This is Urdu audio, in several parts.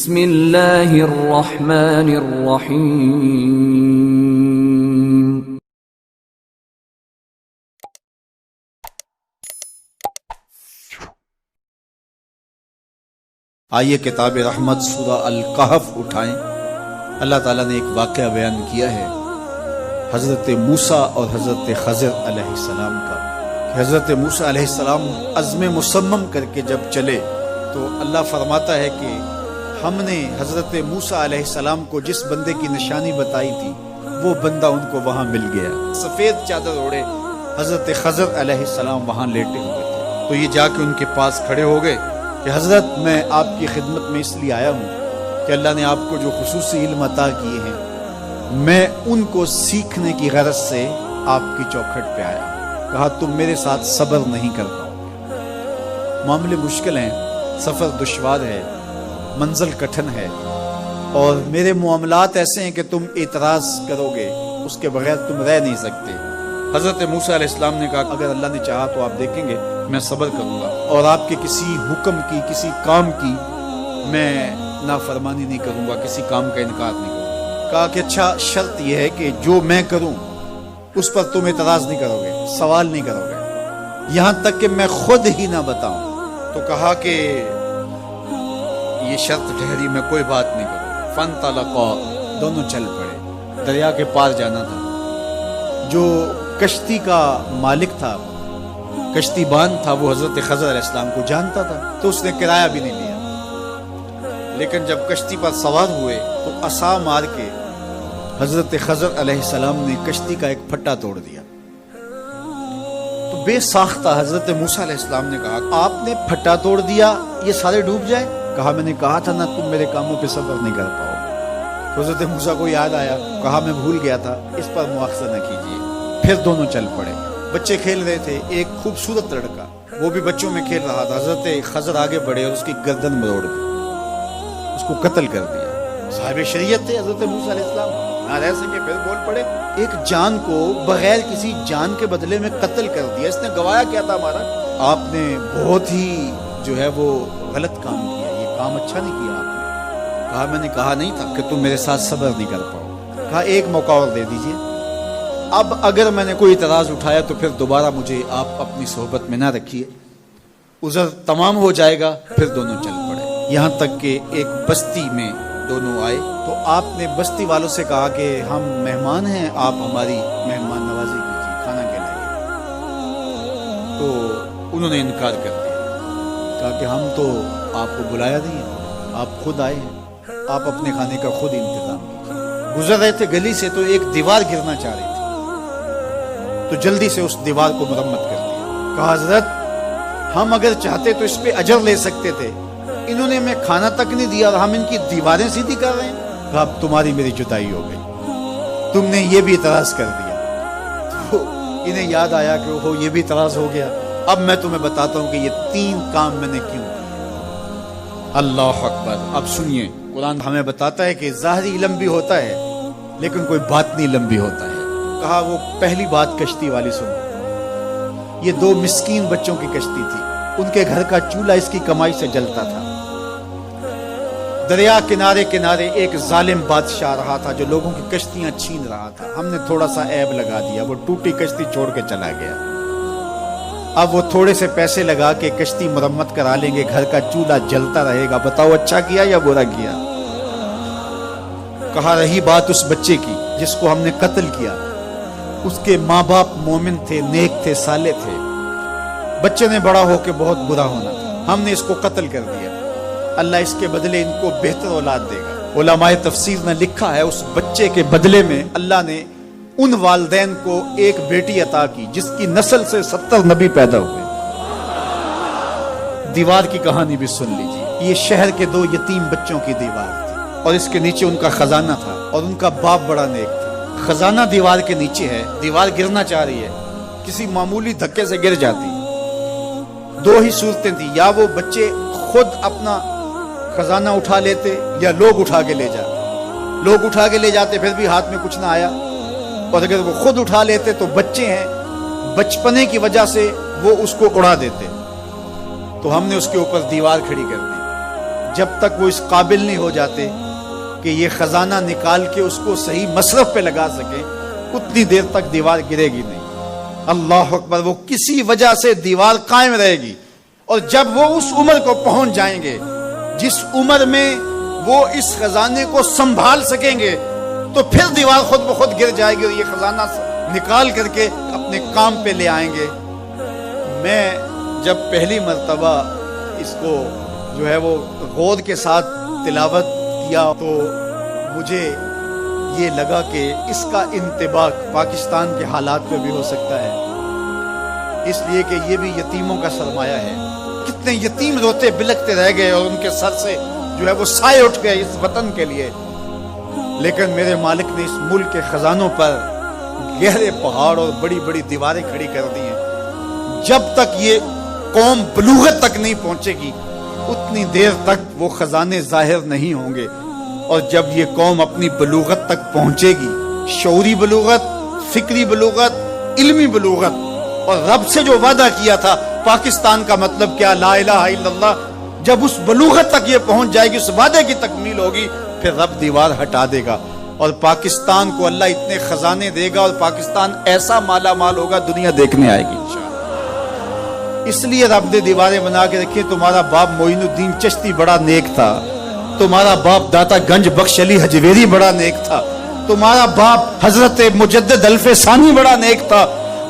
بسم اللہ الرحمن الرحیم۔ آئیے کتاب رحمت سورہ الکہف اٹھائیں۔ اللہ تعالیٰ نے ایک واقعہ بیان کیا ہے حضرت موسیٰ اور حضرت خضر علیہ السلام کا۔ حضرت موسیٰ علیہ السلام عزم مصمم کر کے جب چلے تو اللہ فرماتا ہے کہ ہم نے حضرت موسیٰ علیہ السلام کو جس بندے کی نشانی بتائی تھی وہ بندہ ان کو وہاں مل گیا۔ سفید چادر اوڑے حضرت خضر علیہ السلام وہاں لیٹے ہوئے تھے، تو یہ جا کے ان کے پاس کھڑے ہو گئے کہ حضرت میں آپ کی خدمت میں اس لیے آیا ہوں کہ اللہ نے آپ کو جو خصوصی علم عطا کیے ہیں میں ان کو سیکھنے کی غرض سے آپ کی چوکھٹ پہ آیا ہوں۔ کہا تم میرے ساتھ صبر نہیں کر پاؤ گے، معاملے مشکل ہیں، سفر دشوار ہے، منزل کٹھن ہے، اور میرے معاملات ایسے ہیں کہ تم اعتراض کرو گے اس کے بغیر تم رہ نہیں سکتے۔ حضرت موسیٰ علیہ السلام نے کہا اگر اللہ نے چاہا تو آپ دیکھیں گے میں صبر کروں گا اور آپ کے کسی حکم کی کسی کام کی میں نافرمانی نہیں کروں گا، کسی کام کا انکار نہیں کروں گا۔ کہا کہ اچھا شرط یہ ہے کہ جو میں کروں اس پر تم اعتراض نہیں کرو گے، سوال نہیں کرو گے، یہاں تک کہ میں خود ہی نہ بتاؤں۔ تو کہا کہ یہ شرط ٹھہری، میں کوئی بات نہیں کروں۔ فانطلقا، دونوں چل پڑے، دریا کے پار جانا تھا۔ جو کشتی کا مالک تھا، کشتی بان تھا، وہ حضرت خضر علیہ السلام کو جانتا تھا تو اس نے کرایہ بھی نہیں لیا، لیکن جب کشتی پر سوار ہوئے تو عصا مار کے حضرت خضر علیہ السلام نے کشتی کا ایک پھٹا توڑ دیا۔ تو بے ساختہ حضرت موسیٰ علیہ السلام نے کہا آپ نے پھٹا توڑ دیا، یہ سارے ڈوب جائے؟ کہا میں نے کہا تھا نا تم میرے کاموں پہ صبر نہیں کر پاؤ گے۔ حضرت موسیٰ کو یاد آیا، کہا میں بھول گیا تھا، اس پر مواخذہ نہ کیجیے۔ پھر دونوں چل پڑے، بچے کھیل رہے تھے، ایک خوبصورت لڑکا وہ بھی بچوں میں کھیل رہا تھا۔ حضرت خضر آگے بڑھے اور اس کی گردن مروڑ دی، اس کو قتل کر دیا۔ صاحب شریعت تھے حضرت موسیٰ علیہ السلام، نہ رہ سکے، پھر بول پڑے ایک جان کو بغیر کسی جان کے بدلے میں قتل کر دیا، اس نے گوایا کیا تھا ہمارا؟ آپ نے بہت ہی جو ہے وہ غلط کام کیا، یہ کام اچھا نہیں کیا آپ نے۔ کہا میں نے کہا نہیں تھا کہ تم میرے ساتھ صبر نہیں کر پاؤ۔ کہا ایک موقع اور دے دیجئے، اب اگر میں نے کوئی اعتراض اٹھایا تو پھر دوبارہ مجھے آپ اپنی صحبت میں نہ رکھیے، عذر تمام ہو جائے گا۔ پھر دونوں چل پڑے، یہاں تک کہ ایک بستی میں دونوں آئے تو آپ نے بستی والوں سے کہا کہ ہم مہمان ہیں، آپ ہماری مہمان نوازی کیجیے، کھانا کھلائیے۔ تو انہوں نے انکار کر دیا، کہا کہ ہم تو آپ کو بلایا نہیں ہے، آپ خود آئے ہیں، آپ اپنے کھانے کا خود انتظام کیجیے۔ گزر رہے تھے گلی سے تو ایک دیوار گرنا چاہ رہی تھی تو جلدی سے اس دیوار کو مرمت کر دیا۔ کہا حضرت ہم اگر چاہتے تو اس پہ اجر لے سکتے تھے، انہوں نے میں کھانا تک نہیں دیا اور ہم ان کی دیواریں سیدھی کر رہے ہیں۔ کہا اب تمہاری میری جدائی ہو گئی، تم نے یہ بھی اعتراض کر دیا۔ تو انہیں یاد آیا کہ وہ یہ بھی اعتراض ہو گیا، اب میں تمہیں بتاتا ہوں کہ یہ 3 کام میں نے کیوں کیا۔ اللہ اکبر۔ اب سنیے، قرآن ہمیں بتاتا ہے کہ ظاہری علم بھی ہوتا ہے لیکن کوئی باطنی علم بھی ہوتا ہے۔ کہا وہ پہلی بات کشتی والی سنو، یہ 2 مسکین بچوں کی کشتی تھی، ان کے گھر کا چولہا اس کی کمائی سے جلتا تھا۔ دریا کنارے کنارے ایک ظالم بادشاہ رہا تھا جو لوگوں کی کشتیاں چھین رہا تھا، ہم نے تھوڑا سا عیب لگا دیا، وہ ٹوٹی کشتی چھوڑ کے چلا گیا۔ اب وہ تھوڑے سے پیسے لگا کے کشتی مرمت کرا لیں گے، گھر کا چولہا جلتا رہے گا، بتاؤ اچھا کیا یا برا کیا؟ کہا رہی بات اس بچے کی جس کو ہم نے قتل کیا، اس کے ماں باپ مومن تھے، نیک تھے، صالح تھے، بچے نے بڑا ہو کے بہت برا ہونا تھا، ہم نے اس کو قتل کر دیا، اللہ اس کے بدلے ان کو بہتر اولاد دے گا۔ علماء تفسیر نے لکھا ہے اس بچے کے بدلے میں اللہ نے ان والدین کو ایک بیٹی عطا کی جس کی نسل سے 70 نبی پیدا ہوئے۔ دیوار کی کہانی بھی سن لیجیے، یہ شہر کے 2 یتیم بچوں کی دیوار تھی اور اس کے نیچے ان کا خزانہ تھا اور ان کا باپ بڑا نیک تھا۔ خزانہ دیوار کے نیچے ہے، دیوار گرنا چاہ رہی ہے، کسی معمولی دھکے سے گر جاتی۔ 2 ہی صورتیں تھیں، یا وہ بچے خود اپنا خزانہ اٹھا لیتے یا لوگ اٹھا کے لے جاتے۔ لوگ اٹھا کے لے جاتے پھر بھی ہاتھ میں کچھ نہ آیا، اور اگر وہ خود اٹھا لیتے تو بچے ہیں، بچپنے کی وجہ سے وہ اس کو اڑا دیتے۔ تو ہم نے اس کے اوپر دیوار کھڑی کر دی، جب تک وہ اس قابل نہیں ہو جاتے کہ یہ خزانہ نکال کے اس کو صحیح مصرف پہ لگا سکیں، اتنی دیر تک دیوار گرے گی نہیں۔ اللہ اکبر، وہ کسی وجہ سے دیوار قائم رہے گی، اور جب وہ اس عمر کو پہنچ جائیں گے جس عمر میں وہ اس خزانے کو سنبھال سکیں گے، تو پھر دیوار خود بخود گر جائے گی اور یہ خزانہ نکال کر کے اپنے کام پہ لے آئیں گے۔ میں جب پہلی مرتبہ اس کو جو ہے وہ غور کے ساتھ تلاوت کیا تو مجھے یہ لگا کہ اس کا انطباق پاکستان کے حالات میں بھی ہو سکتا ہے، اس لیے کہ یہ بھی یتیموں کا سرمایہ ہے۔ کتنے یتیم روتے بلکتے رہ گئے اور ان کے سر سے جو ہے وہ سائے اٹھ گئے اس وطن کے لیے، لیکن میرے مالک نے اس ملک کے خزانوں پر گہرے پہاڑ اور بڑی بڑی دیواریں کھڑی کر دی ہیں۔ جب تک یہ قوم بلوغت تک نہیں پہنچے گی اتنی دیر تک وہ خزانے ظاہر نہیں ہوں گے، اور جب یہ قوم اپنی بلوغت تک پہنچے گی، شعوری بلوغت، فکری بلوغت، علمی بلوغت، اور رب سے جو وعدہ کیا تھا پاکستان کا مطلب کیا، لا الہ الا اللہ، جب اس بلوغت تک یہ پہنچ جائے گی، اس وعدے کی تکمیل ہوگی، پھر رب دیوار ہٹا دے گا اور پاکستان کو اللہ اتنے خزانے دے گا اور پاکستان ایسا مالا مال ہوگا دنیا دیکھنے آئے گی انشاءاللہ۔ اس لیے رب نے دیواریں بنا کے رکھی۔ تمہارا باپ معین الدین چشتی بڑا نیک تھا، تمہارا باپ داتا گنج بخش علی حجویری بڑا نیک تھا، تمہارا باپ حضرت مجدد الف ثانی بڑا نیک تھا،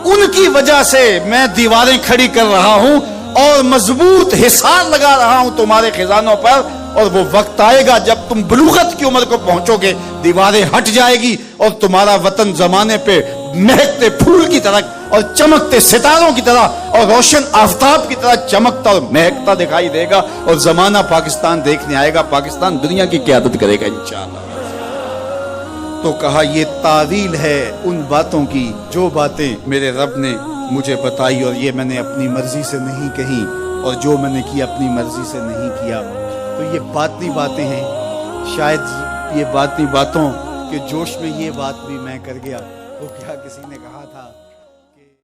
ان کی وجہ سے میں دیواریں کھڑی کر رہا ہوں اور مضبوط حصار لگا رہا ہوں تمہارے خزانوں پر، اور وہ وقت آئے گا جب تم بلوغت کی عمر کو پہنچو گے، دیواریں ہٹ جائے گی اور تمہارا وطن زمانے پہ مہکتے پھول کی طرح اور چمکتے ستاروں کی طرح اور روشن آفتاب کی طرح چمکتا اور مہکتا دکھائی دے گا، اور زمانہ پاکستان دیکھنے آئے گا، پاکستان دنیا کی قیادت کرے گا انشاءاللہ۔ تو کہا یہ تعویل ہے ان باتوں کی جو باتیں میرے رب نے مجھے بتائی، اور یہ میں نے اپنی مرضی سے نہیں کہی، اور جو میں نے کیا اپنی مرضی سے نہیں کیا۔ تو یہ باطنی باتیں ہیں، شاید یہ باطنی باتوں کے جوش میں یہ بات بھی میں کر گیا۔ وہ کیا کسی نے کہا تھا